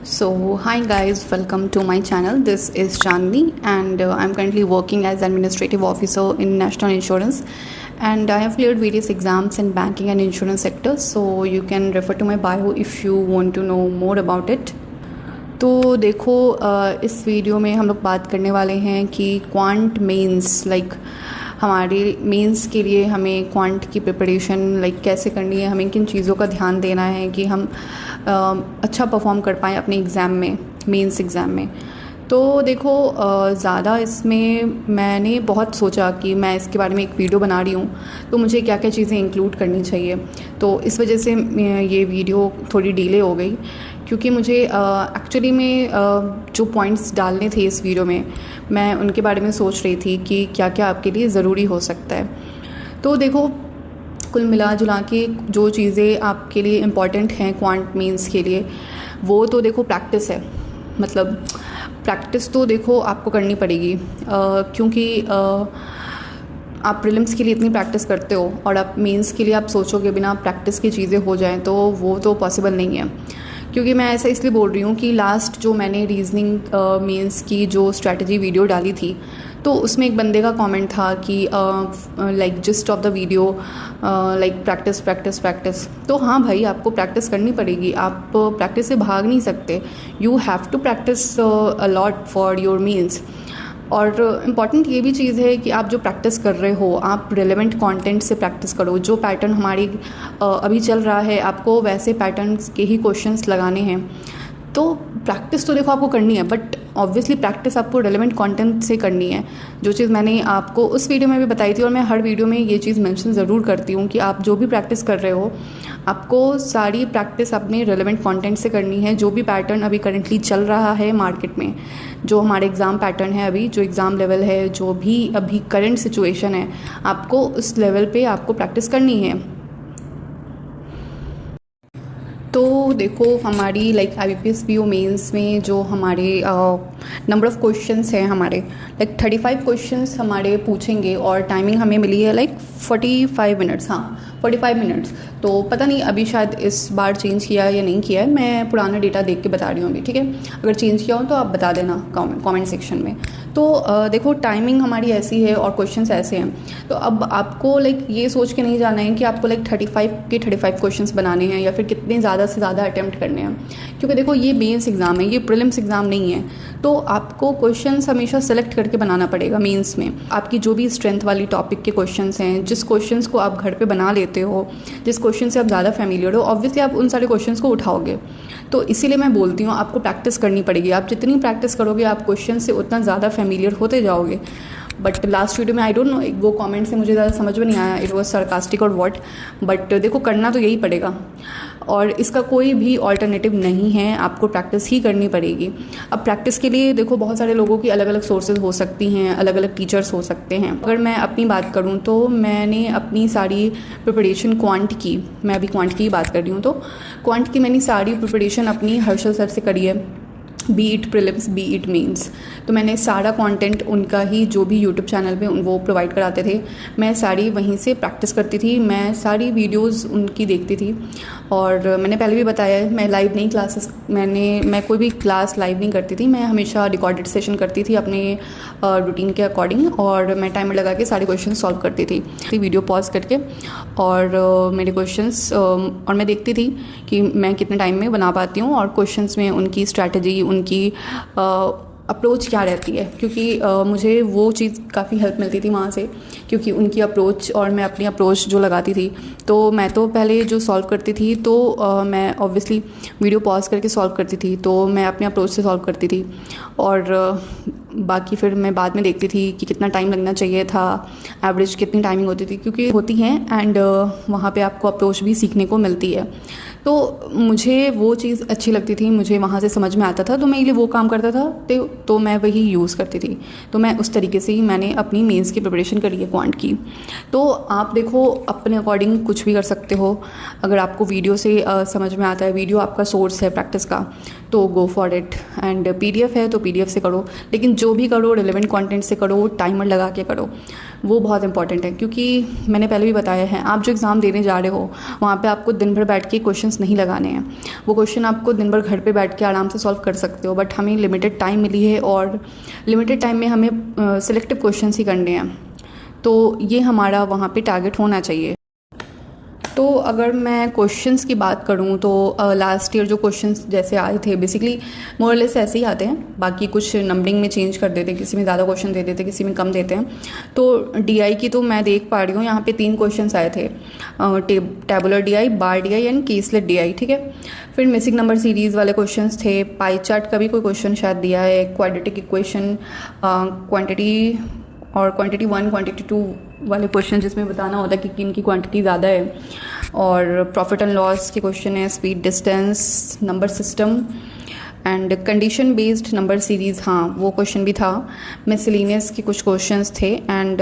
So, hi guys, welcome to my channel. This is Chandni, and I'm currently working as administrative officer in national insurance, and I have cleared various exams in banking and insurance sector. So you can refer to my bio if you want to know more about it. तो देखो, इस video में हम लोग बात करने वाले हैं कि क्वांट मेंस हमारे मेंस के लिए हमें क्वांट की प्रिपरेशन कैसे करनी है, हमें किन चीज़ों का ध्यान देना है कि हम अच्छा परफॉर्म कर पाएँ अपने एग्ज़ाम में, मेंस एग्ज़ाम में। तो देखो, ज़्यादा इसमें मैंने बहुत सोचा कि मैं इसके बारे में एक वीडियो बना रही हूँ, तो मुझे क्या क्या चीज़ें इंक्लूड करनी चाहिए। तो इस वजह से ये वीडियो थोड़ी डिले हो गई, क्योंकि मुझे एक्चुअली में जो पॉइंट्स डालने थे इस वीडियो में, मैं उनके बारे में सोच रही थी कि क्या क्या आपके लिए ज़रूरी हो सकता है। तो देखो, कुल मिला जुला के जो चीज़ें आपके लिए इम्पॉर्टेंट हैं क्वांट मेंस के लिए, वो तो देखो प्रैक्टिस है। मतलब प्रैक्टिस तो देखो आपको करनी पड़ेगी, क्योंकि आप प्रीलिम्स के लिए इतनी प्रैक्टिस करते हो और आप मेंस के लिए आप सोचोगे बिना प्रैक्टिस की चीज़ें हो जाएं, तो वो तो पॉसिबल नहीं है। क्योंकि मैं ऐसा इसलिए बोल रही हूँ कि लास्ट जो मैंने रीजनिंग मेंस की जो स्ट्रैटेजी वीडियो डाली थी, तो उसमें एक बंदे का कमेंट था कि gist of the video practice practice practice. तो हाँ भाई, आपको प्रैक्टिस करनी पड़ेगी, आप प्रैक्टिस से भाग नहीं सकते। You have to practice a lot for your mains. और इम्पॉर्टेंट ये भी चीज़ है कि आप जो प्रैक्टिस कर रहे हो, आप रेलेवेंट कंटेंट से प्रैक्टिस करो। जो पैटर्न हमारी अभी चल रहा है, आपको वैसे पैटर्न्स के ही क्वेश्चंस लगाने हैं। तो प्रैक्टिस तो देखो आपको करनी है, बट ऑब्वियसली प्रैक्टिस आपको रेलेवेंट कंटेंट से करनी है। जो चीज़ मैंने आपको उस वीडियो में भी बताई थी, और मैं हर वीडियो में ये चीज़ मेंशन ज़रूर करती हूँ कि आप जो भी प्रैक्टिस कर रहे हो, आपको सारी प्रैक्टिस अपने रेलेवेंट कंटेंट से करनी है। जो भी पैटर्न अभी करंटली चल रहा है मार्केट में, जो हमारे एग्ज़ाम पैटर्न है, अभी जो एग्ज़ाम लेवल है, जो भी अभी करंट सिचुएशन है, आपको उस लेवल पे आपको प्रैक्टिस करनी है। तो देखो, हमारी IBPS PO मेंस में जो हमारे नंबर ऑफ़ क्वेश्चंस हैं, हमारे 35 क्वेश्चंस हमारे पूछेंगे, और टाइमिंग हमें मिली है 45 मिनट्स। हाँ, 45 मिनट्स। तो पता नहीं अभी शायद इस बार चेंज किया है या नहीं किया है, मैं पुराना डेटा देख के बता रही हूँ अभी, ठीक है। अगर चेंज किया हो तो आप बता देना कमेंट सेक्शन में। तो देखो, टाइमिंग हमारी ऐसी है और क्वेश्चंस ऐसे हैं। तो अब आपको ये सोच के नहीं जाना है कि आपको 35 क्वेश्चंस बनाने हैं या फिर कितने ज़्यादा से ज़्यादा अटैम्प्ट करने हैं, क्योंकि देखो ये मेंस एग्ज़ाम है, ये प्रीलिम्स एग्ज़ाम नहीं है। तो आपको क्वेश्चंस हमेशा सेलेक्ट करके बनाना पड़ेगा मेंस में। आपकी जो भी स्ट्रेंथ वाली टॉपिक के क्वेश्चंस हैं, जिस क्वेश्चंस को आप घर पे बना लेते हो, जिस क्वेश्चन से आप ज़्यादा फैमिलियर हो, ऑब्वियसली आप उन सारे क्वेश्चंस को उठाओगे। तो इसीलिए मैं बोलती हूँ आपको प्रैक्टिस करनी पड़ेगी। आप जितनी प्रैक्टिस करोगे, आप क्वेश्चन से उतना ज़्यादा फैमिलियर होते जाओगे। बट लास्ट वीडियो में आई डोंट नो, वो कमेंट से मुझे ज़्यादा समझ में नहीं आया, इट वॉज सरकास्टिक और व्हाट। बट देखो, करना तो यही पड़ेगा, और इसका कोई भी ऑल्टरनेटिव नहीं है, आपको प्रैक्टिस ही करनी पड़ेगी। अब प्रैक्टिस के लिए देखो, बहुत सारे लोगों की अलग अलग सोर्सेज हो सकती हैं, अलग अलग टीचर्स हो सकते हैं। अगर मैं अपनी बात करूं तो मैंने अपनी सारी प्रिपरेशन क्वांट की, मैं अभी क्वांट की ही बात कर रही हूँ, तो क्वांट की मैंने सारी प्रिपरेशन अपनी हर्षल सर से करी है, be it prelims be it mains. तो मैंने सारा कंटेंट उनका ही, जो भी यूट्यूब चैनल पे वो प्रोवाइड कराते थे, मैं सारी वहीं से प्रैक्टिस करती थी। मैं सारी वीडियोस उनकी देखती थी, और मैंने पहले भी बताया है, मैं लाइव नहीं क्लासेस, मैं कोई भी क्लास लाइव नहीं करती थी। मैं हमेशा रिकॉर्डेड सेशन करती थी अपने रूटीन के अकॉर्डिंग, और मैं टाइमर लगा के सारे क्वेश्चन सॉल्व करती थी वीडियो पॉज करके। और मेरे क्वेश्चंस और मैं देखती थी कि मैं कितने टाइम में बना पाती हूँ, और क्वेश्चंस में उनकी स्ट्रैटेजी, उनकी अप्रोच क्या रहती है, क्योंकि मुझे वो चीज़ काफ़ी हेल्प मिलती थी वहाँ से, क्योंकि उनकी अप्रोच और मैं अपनी अप्रोच जो लगाती थी। तो मैं तो पहले जो सॉल्व करती थी, तो मैं ऑब्वियसली वीडियो पॉज करके सॉल्व करती थी, तो मैं अपने अप्रोच से सॉल्व करती थी। और बाकी फिर मैं बाद में देखती थी कि कितना टाइम लगना चाहिए था, एवरेज कितनी टाइमिंग होती थी, क्योंकि होती हैं, एंड वहाँ पे आपको अप्रोच भी सीखने को मिलती है। तो मुझे वो चीज़ अच्छी लगती थी, मुझे वहाँ से समझ में आता था, तो मैं इसलिए वो काम करता था, तो मैं वही यूज़ करती थी। तो मैं उस तरीके से ही मैंने अपनी मेंस की प्रिपरेशन करी है क्वांट की। तो आप देखो, अपने अकॉर्डिंग कुछ भी कर सकते हो। अगर आपको वीडियो से समझ में आता है, वीडियो आपका सोर्स है प्रैक्टिस का, तो go for it. And PDF है तो PDF से करो, लेकिन जो भी करो रेलेवेंट कंटेंट से करो, टाइमर लगा के करो, वो बहुत इंपॉर्टेंट है। क्योंकि मैंने पहले भी बताया है, आप जो एग्ज़ाम देने जा रहे हो, वहाँ पे आपको दिन भर बैठ के क्वेश्चन क्वेश्चंस नहीं लगाने हैं। वो क्वेश्चन आपको दिन भर घर पे बैठ के आराम से सॉल्व कर सकते हो, बट हमें लिमिटेड टाइम मिली है और लिमिटेड टाइम में हमें सिलेक्टिव क्वेश्चंस ही करने हैं। तो ये हमारा वहाँ पे टारगेट होना चाहिए। तो अगर मैं क्वेश्चंस की बात करूँ तो लास्ट ईयर जो क्वेश्चंस जैसे आए थे बेसिकली मोरलेस ऐसे ही आते हैं, बाकी कुछ नंबरिंग में चेंज कर देते हैं, किसी में ज़्यादा क्वेश्चन दे देते हैं, किसी में कम देते हैं। तो डीआई की तो मैं देख पा रही हूँ यहाँ पे 3 क्वेश्चंस आए थे, tabular DI, bar DI and caselet DI, ठीक है। फिर मिसिंग नंबर सीरीज़ वाले क्वेश्चंस थे, पाई चार्ट का भी कोई क्वेश्चन शायद दिया है, क्वाड्रेटिक इक्वेशन, क्वांटिटी और क्वांटिटी 1 क्वांटिटी 2 वाले क्वेश्चन जिसमें बताना होता है कि किन की क्वांटिटी ज़्यादा है, और प्रॉफिट एंड लॉस के क्वेश्चन है, speed distance, number system and condition based number series, हाँ वो क्वेश्चन भी था। मिसलिनियस के कुछ क्वेश्चंस थे एंड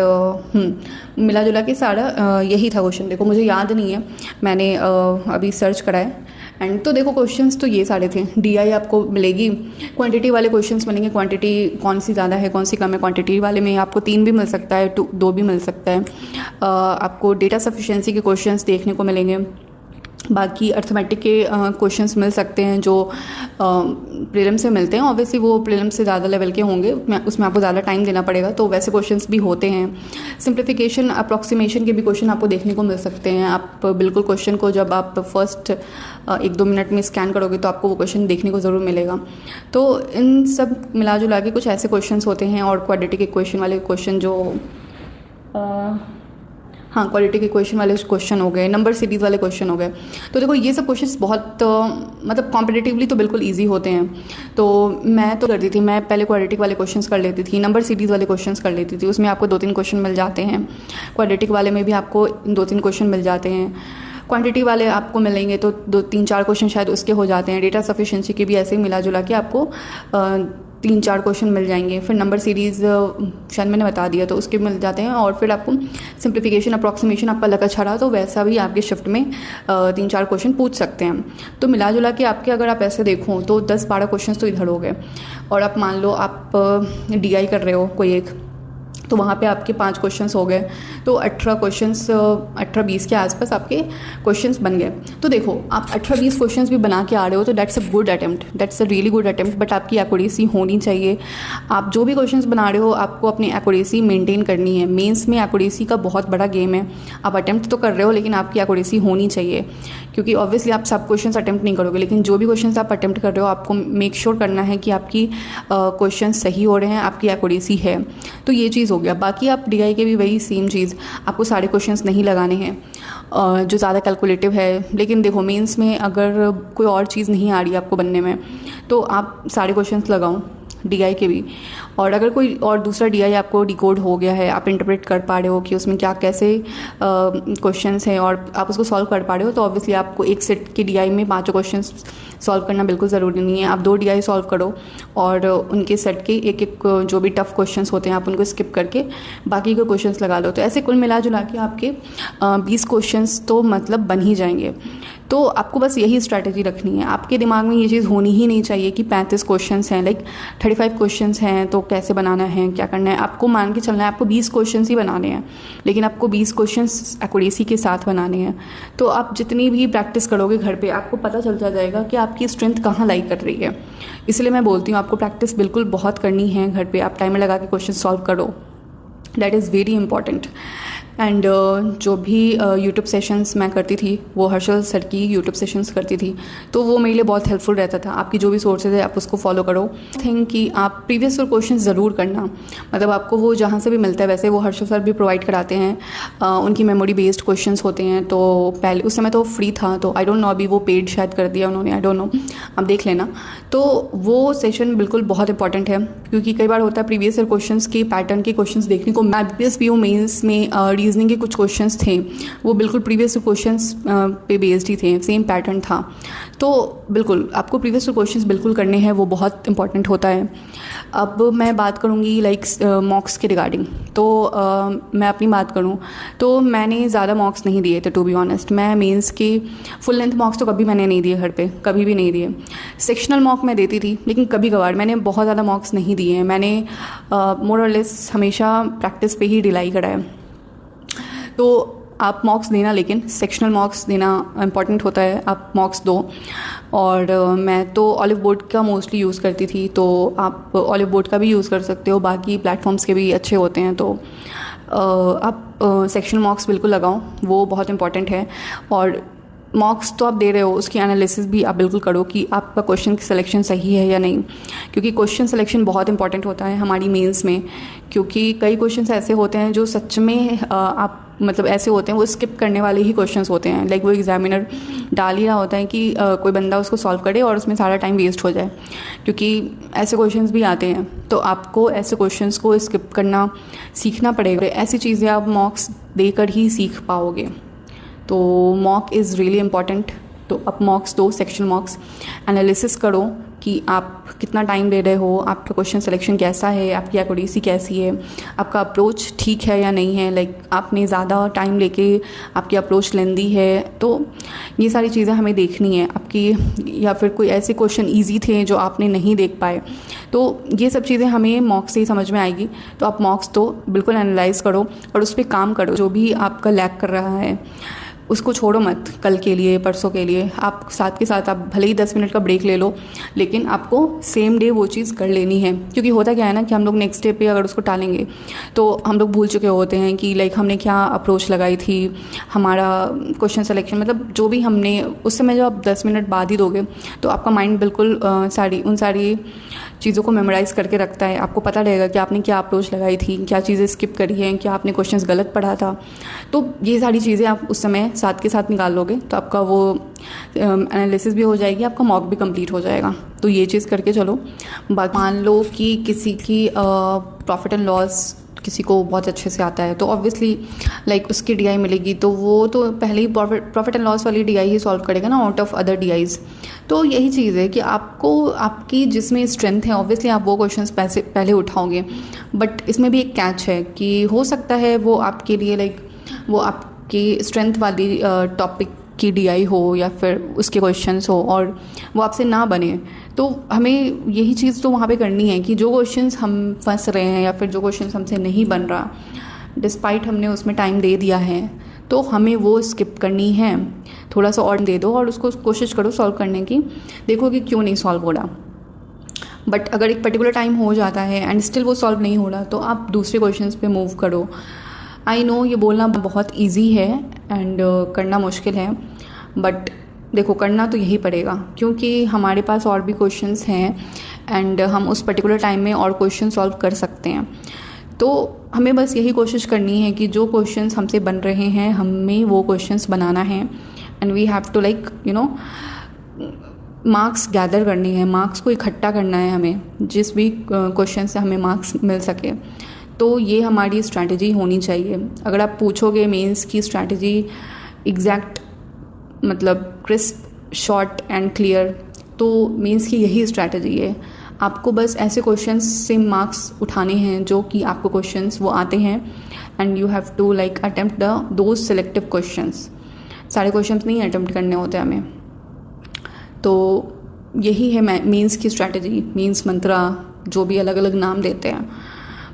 मिला जुला के सारा यही था क्वेश्चन। देखो मुझे याद नहीं है, मैंने अभी सर्च करा है एंड तो देखो क्वेश्चंस तो ये सारे थे। डीआई आपको मिलेगी, क्वांटिटी वाले क्वेश्चंस मिलेंगे, क्वांटिटी कौन सी ज़्यादा है कौन सी कम है, क्वांटिटी वाले में आपको 3 भी मिल सकता है, 2 भी मिल सकता है। आपको डेटा सफिशिएंसी के क्वेश्चंस देखने को मिलेंगे, बाकी अर्थमेटिक के क्वेश्चंस मिल सकते हैं जो प्रीलिम से मिलते हैं। ऑब्वियसली वो प्रीलिम से ज़्यादा लेवल के होंगे, उसमें आपको ज़्यादा टाइम देना पड़ेगा, तो वैसे क्वेश्चंस भी होते हैं। सिंप्लीफिकेशन अप्रॉक्सीमेशन के भी क्वेश्चन आपको देखने को मिल सकते हैं। आप बिल्कुल क्वेश्चन को जब आप फर्स्ट 1-2 मिनट में स्कैन करोगे तो आपको वो क्वेश्चन देखने को ज़रूर मिलेगा। तो इन सब मिला जुला के कुछ ऐसे क्वेश्चंस होते हैं। और क्वाड्रेटिक इक्वेशन वाले क्वेश्चन जो हाँ क्वालिटी के क्वेश्चन वाले क्वेश्चन हो गए, नंबर सीरीज़ वाले क्वेश्चन हो गए। तो देखो ये सब क्वेश्चंस बहुत मतलब कॉम्पिटिटिवली तो बिल्कुल इजी होते हैं। तो मैं तो करती थी, मैं पहले क्वाड्रेटिक वाले क्वेश्चंस कर लेती थी, नंबर सीरीज़ वाले क्वेश्चंस कर लेती थी। उसमें आपको 2-3 क्वेश्चन मिल जाते हैं, क्वाड्रेटिक वाले में भी आपको 2-3 क्वेश्चन मिल जाते हैं, क्वांटिटी वाले आपको मिलेंगे तो 2-3-4 क्वेश्चन शायद उसके हो जाते हैं। डेटा सफिशिएंसी के भी ऐसे ही मिला जुला के आपको 3-4 क्वेश्चन मिल जाएंगे। फिर नंबर सीरीज़ शायद मैंने बता दिया तो उसके मिल जाते हैं। और फिर आपको सिंप्लीफिकेशन अप्रॉक्सीमेशन आपका लगा छड़ा तो वैसा भी आपके शिफ्ट में 3-4 क्वेश्चन पूछ सकते हैं। तो मिला जुला के आपके अगर आप ऐसे देखो तो 10-12 क्वेश्चन तो इधर हो गए। और आप मान लो आप डीआई कर रहे हो कोई एक, तो वहाँ पे आपके 5 क्वेश्चंस हो गए, तो 18 क्वेश्चंस 18-20 के आसपास आपके क्वेश्चंस बन गए। तो देखो आप 18-20 क्वेश्चंस भी बना के आ रहे हो तो that's a good attempt, that's a really good attempt. But आपकी एक्यूरेसी होनी चाहिए। आप जो भी क्वेश्चंस बना रहे हो आपको अपनी एक्यूरेसी मेंटेन करनी है। मेंस में एक्यूरेसी का बहुत बड़ा गेम है। आप अटेम्प्ट तो कर रहे हो लेकिन आपकी एक्यूरेसी होनी चाहिए, क्योंकि ऑब्वियसली आप सब क्वेश्चंस अटेम्प्ट नहीं करोगे, लेकिन जो भी क्वेश्चंस आप अटेम्प्ट कर रहे हो आपको मेक श्योर करना है कि आपकी क्वेश्चन सही हो रहे हैं, आपकी एक्यूरेसी है। तो ये चीज़ हो गया। बाकी आप डीआई के भी वही सेम चीज़, आपको सारे क्वेश्चंस नहीं लगाने हैं जो ज़्यादा कैलकुलेटिव है। लेकिन देखो मेंस में अगर कोई और चीज़ नहीं आ रही है आपको बनने में तो आप सारे क्वेश्चंस लगाओ डीआई के भी। और अगर कोई और दूसरा डीआई आपको डिकोड हो गया है, आप इंटरप्रेट कर पा रहे हो कि उसमें क्या कैसे क्वेश्चंस हैं और आप उसको सॉल्व कर पा रहे हो, तो ऑब्वियसली आपको एक सेट के डीआई में 5 क्वेश्चंस सॉल्व करना बिल्कुल ज़रूरी नहीं है। आप 2 डीआई सॉल्व करो और उनके सेट के एक जो भी टफ क्वेश्चंस होते हैं आप उनको स्किप करके बाकी के क्वेश्चंस लगा लो। तो ऐसे कुल मिला जुला के आपके 20 क्वेश्चंस तो मतलब बन ही जाएंगे। तो आपको बस यही स्ट्रैटेजी रखनी है। आपके दिमाग में ये चीज़ होनी ही नहीं चाहिए कि 35 क्वेश्चंस हैं, लाइक 35 क्वेश्चंस हैं तो कैसे बनाना है, क्या करना है। आपको मान के चलना है आपको 20 क्वेश्चंस ही बनाने हैं, लेकिन आपको 20 क्वेश्चंस एक्यूरेसी के साथ बनाने हैं। तो आप जितनी भी प्रैक्टिस करोगे घर पे आपको पता चलता जाएगा कि आपकी स्ट्रेंथ कहाँ लाई कर रही है। इसलिए मैं बोलती हूँ आपको प्रैक्टिस बिल्कुल बहुत करनी है घर पे। आप टाइमर लगा के क्वेश्चन सॉल्व करो, that is very important. And जो भी यूट्यूब सेशंस मैं करती थी वो हर्षल सर की यूट्यूब सेशंस करती थी, तो वो मेरे लिए बहुत हेल्पफुल रहता था। आपकी जो भी सोर्सेज है आप उसको फॉलो करो। थिंक कि आप प्रीवियस ईयर क्वेश्चन ज़रूर करना, मतलब आपको वो जहाँ से भी मिलता है, वैसे वो हर्षल सर भी प्रोवाइड कराते हैं। उनकी मेमोरी बेस्ड क्वेश्चंस होते हैं। तो पहले उस समय तो फ्री था, तो आई डोंट नो अभी वो पेड शायद कर दिया उन्होंने, आई डोंट नो, आप देख लेना। तो वो सेशन बिल्कुल बहुत इंपॉर्टेंट है, क्योंकि कई बार होता है प्रीवियस ईयर क्वेश्चंस के पैटर्न के क्वेश्चंस देखने को। IBPS PO मेंस में रीजनिंग के कुछ क्वेश्चंस थे वो बिल्कुल प्रीवियस क्वेश्चंस पे बेस्ड ही थे, सेम पैटर्न था। तो बिल्कुल आपको प्रीवियस क्वेश्चंस बिल्कुल करने हैं, वो बहुत इंपॉर्टेंट होता है। अब मैं बात करूँगी लाइक मॉक्स के रिगार्डिंग। तो मैं अपनी बात करूँ तो मैंने ज़्यादा मॉक्स नहीं दिए थे, टू बी ऑनेस्ट। मैं मेंस के फुल लेंथ मॉक्स तो कभी मैंने नहीं दिए घर पे, कभी भी नहीं दिए। सेक्शनल मॉक मैं देती थी, लेकिन कभी कभार, मैंने बहुत ज़्यादा मॉक्स नहीं दिए हैं। मैंने मोर और लेस हमेशा प्रैक्टिस पे ही रिलाई करा है। तो आप मॉक्स देना, लेकिन सेक्शनल मॉक्स देना इम्पॉर्टेंट होता है, आप मॉक्स दो। और मैं तो ऑलिव बोर्ड का मोस्टली यूज़ करती थी, तो आप ऑलिव बोर्ड का भी यूज़ कर सकते हो, बाकी प्लेटफॉर्म्स के भी अच्छे होते हैं। तो आप सेक्शनल मॉक्स बिल्कुल लगाओ, वो बहुत इंपॉर्टेंट है। और मॉक्स तो आप दे रहे हो, उसकी एनालिसिस भी आप बिल्कुल करो कि आपका क्वेश्चन की सिलेक्शन सही है या नहीं, क्योंकि क्वेश्चन सिलेक्शन बहुत इंपॉर्टेंट होता है हमारी मेंस में। क्योंकि कई क्वेश्चंस ऐसे होते हैं जो सच में आप मतलब ऐसे होते हैं, वो स्किप करने वाले ही क्वेश्चंस होते हैं। लाइक वो एग्जामिनर डाल ही रहा होता है कि कोई बंदा उसको सॉल्व करे और उसमें सारा टाइम वेस्ट हो जाए, क्योंकि ऐसे क्वेश्चंस भी आते हैं। तो आपको ऐसे क्वेश्चंस को स्किप करना सीखना पड़ेगा। ऐसी चीज़ें आप मॉक्स देकर ही सीख पाओगे। तो मॉक इज़ रियली इम्पॉर्टेंट। तो आप मॉक्स दो, सेक्शन मॉक्स, एनालिसिस करो कि आप कितना टाइम दे रहे हो, आपका क्वेश्चन सिलेक्शन कैसा है, आपकी एक्यूरेसी कैसी है, आपका अप्रोच ठीक है या नहीं है। लाइक आपने ज़्यादा टाइम लेके आपकी अप्रोच लेंदी है, तो ये सारी चीज़ें हमें देखनी है आपकी। या फिर कोई ऐसे क्वेश्चन ईजी थे जो आपने नहीं देख पाए, तो ये सब चीज़ें हमें मॉक्स से ही समझ में आएगी। तो आप मॉक्स तो बिल्कुल एनालाइज करो और उस पर काम करो। जो भी आपका लैक कर रहा है उसको छोड़ो मत, कल के लिए, परसों के लिए। आप साथ के साथ आप भले ही 10 मिनट का ब्रेक ले लो, लेकिन आपको सेम डे वो चीज़ कर लेनी है। क्योंकि होता क्या है ना कि हम लोग नेक्स्ट डे पे अगर उसको टालेंगे तो हम लोग भूल चुके होते हैं कि लाइक हमने क्या अप्रोच लगाई थी, हमारा क्वेश्चन सिलेक्शन, मतलब जो भी हमने उस समय, जब आप 10 मिनट बाद ही दोगे तो आपका माइंड बिल्कुल उन सारी चीज़ों को मेमोराइज़ करके रखता है। आपको पता रहेगा कि आपने क्या अप्रोच लगाई थी, क्या चीज़ें स्किप करी हैं, क्या आपने क्वेश्चंस गलत पढ़ा था। तो ये सारी चीज़ें आप उस समय साथ के साथ निकाल लोगे तो आपका वो एनालिसिस भी हो जाएगी, आपका मॉक भी कंप्लीट हो जाएगा। तो ये चीज़ करके चलो। मान लो कि किसी की प्रॉफिट एंड लॉस किसी को बहुत अच्छे से आता है, तो ऑब्वियसली लाइक उसकी डीआई मिलेगी, तो वो तो पहले ही प्रॉफिट एंड लॉस वाली डीआई ही सॉल्व करेगा ना, आउट ऑफ अदर डीआईज। तो यही चीज़ है कि आपको आपकी जिसमें स्ट्रेंथ है ऑब्वियसली आप वो क्वेश्चंस पहले उठाओगे। बट इसमें भी एक कैच है कि हो सकता है वो आपके लिए लाइक वो आपकी स्ट्रेंथ वाली टॉपिक की डीआई हो या फिर उसके क्वेश्चंस हो और वो आपसे ना बने। तो हमें यही चीज़ तो वहाँ पे करनी है कि जो क्वेश्चंस हम फंस रहे हैं या फिर जो क्वेश्चंस हमसे नहीं बन रहा, डिस्पाइट हमने उसमें टाइम दे दिया है, तो हमें वो स्किप करनी है। थोड़ा सा और दे दो और उसको कोशिश करो सॉल्व करने की, देखो कि क्यों नहीं सॉल्व हो रहा। बट अगर एक पर्टिकुलर टाइम हो जाता है एंड स्टिल वो सॉल्व नहीं हो रहा, तो आप दूसरे क्वेश्चंस पे मूव करो। आई नो ये बोलना बहुत ईजी है एंड करना मुश्किल है, बट देखो करना तो यही पड़ेगा, क्योंकि हमारे पास और भी क्वेश्चंस हैं एंड हम उस पर्टिकुलर टाइम में और क्वेश्चन सॉल्व कर सकते हैं। तो हमें बस यही कोशिश करनी है कि जो क्वेश्चंस हमसे बन रहे हैं हमें वो क्वेश्चंस बनाना है and we have to like marks gather करनी है, मार्क्स को इकट्ठा करना है हमें, जिस भी क्वेश्चन से हमें मार्क्स मिल सके। तो ये हमारी स्ट्रैटेजी होनी चाहिए। अगर आप पूछोगे मेंस की स्ट्रैटेजी एग्जैक्ट मतलब क्रिस्प, शॉर्ट एंड क्लियर, तो मेंस की यही स्ट्रैटेजी है। आपको बस ऐसे क्वेश्चंस से मार्क्स उठाने हैं जो कि आपको क्वेश्चंस वो आते हैं and you have to like attempt those selective questions. सारे क्वेश्चंस नहीं अटेम्प्ट करने होते हमें। तो यही है मेंस की स्ट्रैटेजी, मेंस मंत्रा, जो भी अलग अलग नाम देते हैं।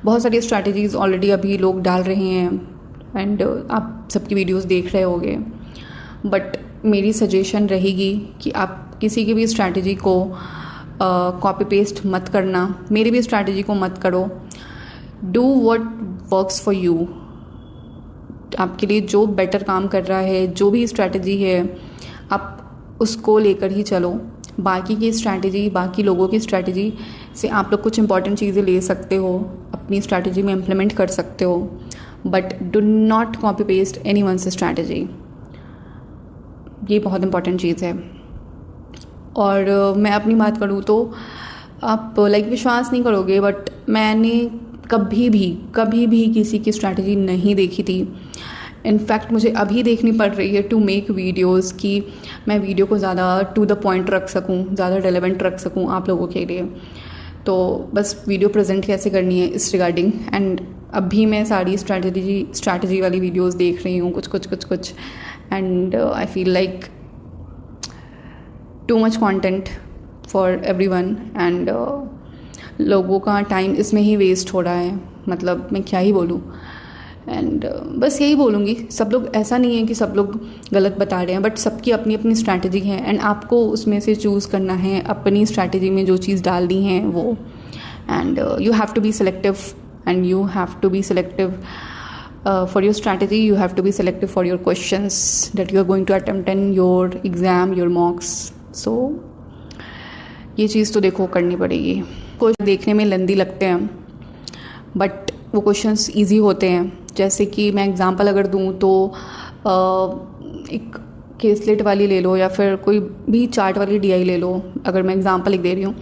बहुत सारी स्ट्रैटेजीज़ ऑलरेडी अभी लोग डाल रहे हैं एंड आप सबकी वीडियोस देख रहे होंगे। बट मेरी सजेशन रहेगी कि आप किसी की भी स्ट्रैटेजी को कॉपी पेस्ट मत करना, मेरी भी स्ट्रैटेजी को मत करो। Do what works for you. आपके लिए जो बेटर काम कर रहा है, जो भी स्ट्रैटेजी है, आप उसको लेकर ही चलो। बाकी की स्ट्रैटेजी, बाकी लोगों की स्ट्रैटेजी से आप लोग कुछ इंपॉर्टेंट चीज़ें ले सकते हो, अपनी स्ट्रैटेजी में इम्प्लीमेंट कर सकते हो, but do not copy paste any one strategy. ये बहुत इंपॉर्टेंट चीज़ है। और मैं अपनी बात करूँ तो आप लाइक विश्वास नहीं करोगे, बट मैंने कभी भी किसी की स्ट्रैटेजी नहीं देखी थी। इनफैक्ट मुझे अभी देखनी पड़ रही है टू मेक वीडियोस, कि मैं वीडियो को ज़्यादा टू द पॉइंट रख सकूँ, ज़्यादा रेलेवेंट रख सकूँ आप लोगों के लिए। तो बस वीडियो प्रेजेंट कैसे करनी है इस रिगार्डिंग। एंड अभी मैं सारी स्ट्रैटेजी वाली वीडियोस देख रही हूँ, कुछ and I feel like too much content for everyone and लोगों का टाइम इसमें ही वेस्ट हो रहा है। मतलब मैं क्या ही बोलूँ, एंड बस यही बोलूँगी, सब लोग, ऐसा नहीं है कि सब लोग गलत बता रहे हैं, बट सबकी अपनी अपनी स्ट्रैटेजी है एंड आपको उसमें से चूज़ करना है अपनी स्ट्रैटेजी में जो चीज़ डालनी है वो. And you have to be selective and you have to be selective for your strategy. You have to be selective for your questions that you are going to attempt in your exam, your mocks. So ये चीज़ तो देखो करनी पड़ेगी. Question देखने में लेंदी लगते हैं but वो क्वेश्चंस इजी होते हैं. जैसे कि मैं एग्जांपल अगर दूँ तो एक केसलेट वाली ले लो या फिर कोई भी चार्ट वाली डीआई ले लो. अगर मैं एग्जांपल एक दे रही हूँ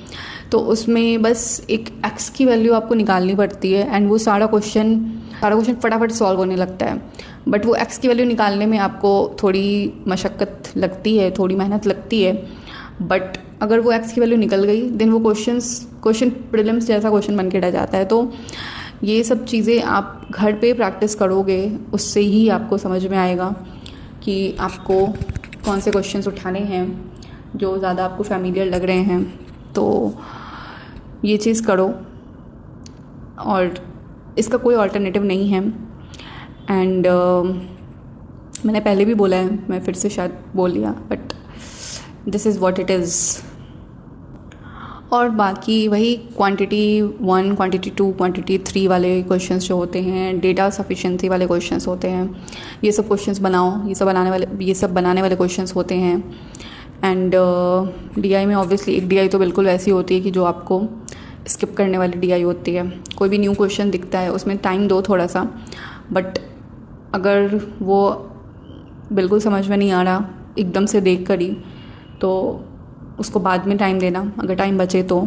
तो उसमें बस एक एक्स की वैल्यू आपको निकालनी पड़ती है एंड वो सारा क्वेश्चन फटाफट सॉल्व होने लगता है. बट वो एक्स की वैल्यू निकालने में आपको थोड़ी मशक्क़त लगती है, थोड़ी मेहनत लगती है. बट अगर वो एक्स की वैल्यू निकल गई देन वो क्वेश्चन प्रीलिम्स जैसा क्वेश्चन बन के रह जाता है. तो ये सब चीज़ें आप घर पे प्रैक्टिस करोगे, उससे ही आपको समझ में आएगा कि आपको कौन से क्वेश्चंस उठाने हैं जो ज़्यादा आपको फैमिलियर लग रहे हैं. तो ये चीज़ करो और इसका कोई अल्टरनेटिव नहीं है. एंड मैंने पहले भी बोला है, मैं फिर से शायद बोल लिया, but this is what it is. और बाकी वही क्वांटिटी 1, क्वांटिटी 2, क्वांटिटी 3 वाले क्वेश्चंस जो होते हैं, डेटा सफिशिएंसी वाले क्वेश्चंस होते हैं, ये सब क्वेश्चंस बनाओ. ये सब बनाने वाले क्वेश्चंस होते हैं. एंड डीआई में ऑब्वियसली एक डीआई तो बिल्कुल वैसी होती है कि जो आपको स्किप करने वाली डीआई होती है. कोई भी न्यू क्वेश्चन दिखता है उसमें टाइम दो थोड़ा सा, बट अगर वो बिल्कुल समझ में नहीं आ रहा एकदम से देख कर ही, तो उसको बाद में टाइम देना अगर टाइम बचे तो.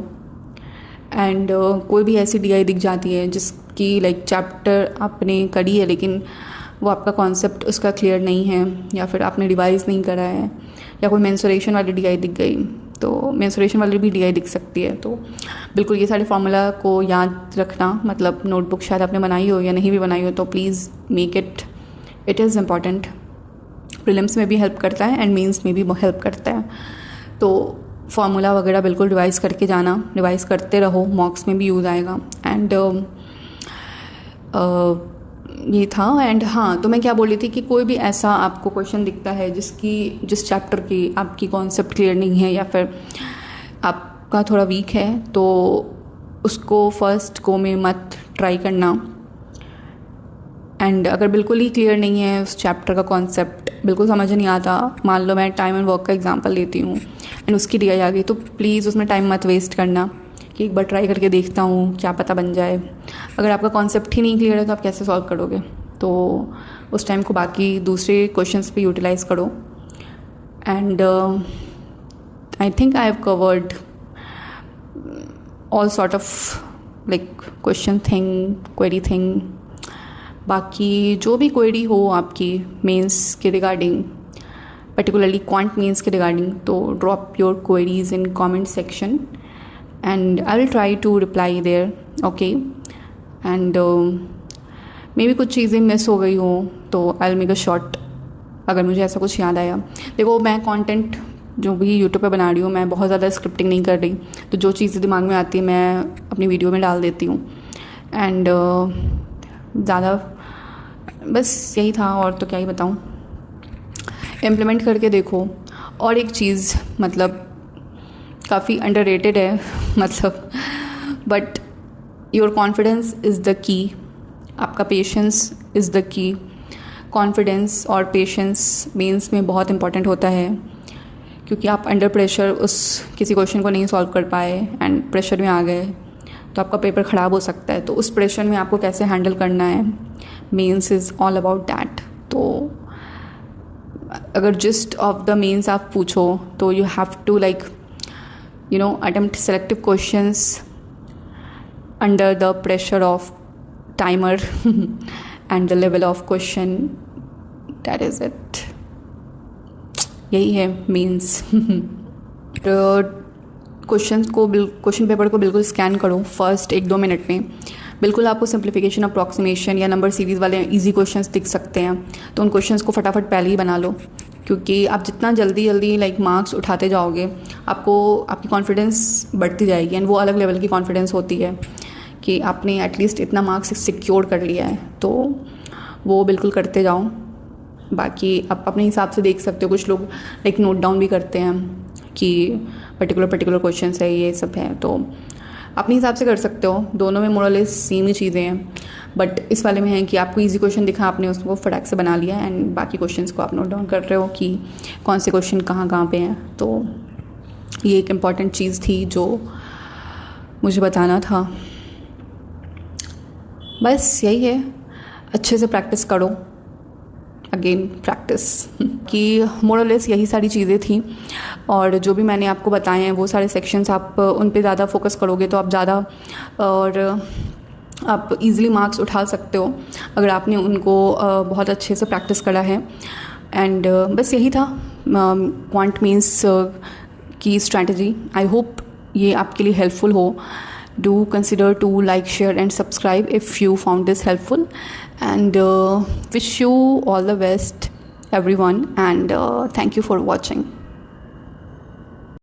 एंड कोई भी ऐसी डीआई दिख जाती है जिसकी लाइक चैप्टर आपने करी है लेकिन वो आपका कॉन्सेप्ट उसका क्लियर नहीं है या फिर आपने रिवाइज नहीं करा है, या कोई मेंसुरेशन वाली डीआई दिख गई, तो मेंसुरेशन वाली भी डीआई दिख सकती है. तो बिल्कुल ये सारे फार्मूला को याद रखना, मतलब नोटबुक शायद आपने बनाई हो या नहीं भी बनाई हो तो please make it is important. Prelims में भी हेल्प करता है एंड मेंस में भी हेल्प करता है. तो फार्मूला वगैरह बिल्कुल रिवाइज़ करके जाना, रिवाइज़ करते रहो, मॉक्स में भी यूज़ आएगा. एंड ये था. एंड हाँ, तो मैं क्या बोल रही थी कि कोई भी ऐसा आपको क्वेश्चन दिखता है जिस चैप्टर की आपकी कॉन्सेप्ट क्लियर नहीं है या फिर आपका थोड़ा वीक है, तो उसको फर्स्ट गो में मत ट्राई करना. एंड अगर बिल्कुल ही क्लियर नहीं है उस चैप्टर का कॉन्सेप्ट, बिल्कुल समझ नहीं आता, मान लो मैं टाइम एंड वर्क का एग्जांपल लेती हूँ एंड उसकी डीआई आ गई, तो प्लीज़ उसमें टाइम मत वेस्ट करना कि एक बार ट्राई करके देखता हूँ, क्या पता बन जाए. अगर आपका कॉन्सेप्ट ही नहीं क्लियर है तो आप कैसे सॉल्व करोगे. तो उस टाइम को बाकी दूसरे क्वेश्चंस पे यूटिलाइज़ करो. And I think I have covered all sort of like question thing, query thing. बाकी जो भी क्वेरी हो आपकी मेंस के रिगार्डिंग, पर्टिकुलरली क्वांट मेंस के रिगार्डिंग, तो drop your queries in comment section and I will try to reply there, okay. and maybe कुछ चीज़ें मिस हो गई हो तो I'll make a short, अगर मुझे ऐसा कुछ याद आया. देखो, मैं कंटेंट जो भी यूट्यूब पे बना रही हूँ, मैं बहुत ज़्यादा स्क्रिप्टिंग नहीं कर रही, तो जो चीज़ें दिमाग में आती है मैं अपनी वीडियो में डाल देती हूँ. एंड ज़्यादा बस यही था, और तो क्या ही बताऊँ. इम्प्लीमेंट करके देखो. और एक चीज़, मतलब काफ़ी अंडररेटेड है, मतलब, but your confidence is the key. आपका patience is the key. Confidence और पेशेंस मेंस में बहुत इंपॉर्टेंट होता है, क्योंकि आप अंडर प्रेशर किसी क्वेश्चन को नहीं सॉल्व कर पाए एंड प्रेशर में आ गए तो आपका पेपर ख़राब हो सकता है. तो उस प्रेशर में आपको कैसे हैंडल करना है, mains is all about that. तो अगर जिस्ट ऑफ द मेंस आप पूछो तो you have to like attempt selective questions under the pressure of timer and the level of question. That is it. यही है means. क्वेश्चन पेपर को बिल्कुल scan करो फर्स्ट 1-2 मिनट में. बिल्कुल आपको सिंप्लीफिकेशन, अप्रॉक्सीमेशन या नंबर सीरीज़ वाले इजी क्वेश्चंस दिख सकते हैं, तो उन क्वेश्चंस को फटाफट पहले ही बना लो, क्योंकि आप जितना जल्दी लाइक मार्क्स उठाते जाओगे आपको आपकी कॉन्फिडेंस बढ़ती जाएगी. एंड वो अलग लेवल की कॉन्फिडेंस होती है कि आपने एटलीस्ट इतना मार्क्स सिक्योर कर लिया है. तो वो बिल्कुल करते जाओ। बाकी आप अपने हिसाब से देख सकते हो, कुछ लोग लाइक नोट डाउन भी करते हैं कि पर्टिकुलर क्वेश्चन है, ये सब है, तो अपने हिसाब से कर सकते हो। दोनों में मोरलेस सेम ही चीज़ें हैं, बट इस वाले में है कि आपको इजी क्वेश्चन दिखा, आपने उसको फटाक से बना लिया एंड बाकी क्वेश्चंस को आप नोट डाउन कर रहे हो कि कौन से क्वेश्चन कहाँ पे हैं। तो ये एक इम्पॉर्टेंट चीज़ थी जो मुझे बताना था। बस यही है, अच्छे से प्रैक्टिस करो, अगेन प्रैक्टिस कि मोरलेस यही सारी चीज़ें थी। और जो भी मैंने आपको बताए हैं वो सारे सेक्शंस आप उन पे ज़्यादा फोकस करोगे तो आप ज़्यादा और आप इजीली मार्क्स उठा सकते हो अगर आपने उनको बहुत अच्छे से प्रैक्टिस करा है। एंड बस यही था क्वांट मीन्स की स्ट्रैटेजी। आई होप ये आपके लिए हेल्पफुल हो। Do consider to like, share and subscribe if you found this helpful, and wish you all the best everyone, and thank you for watching.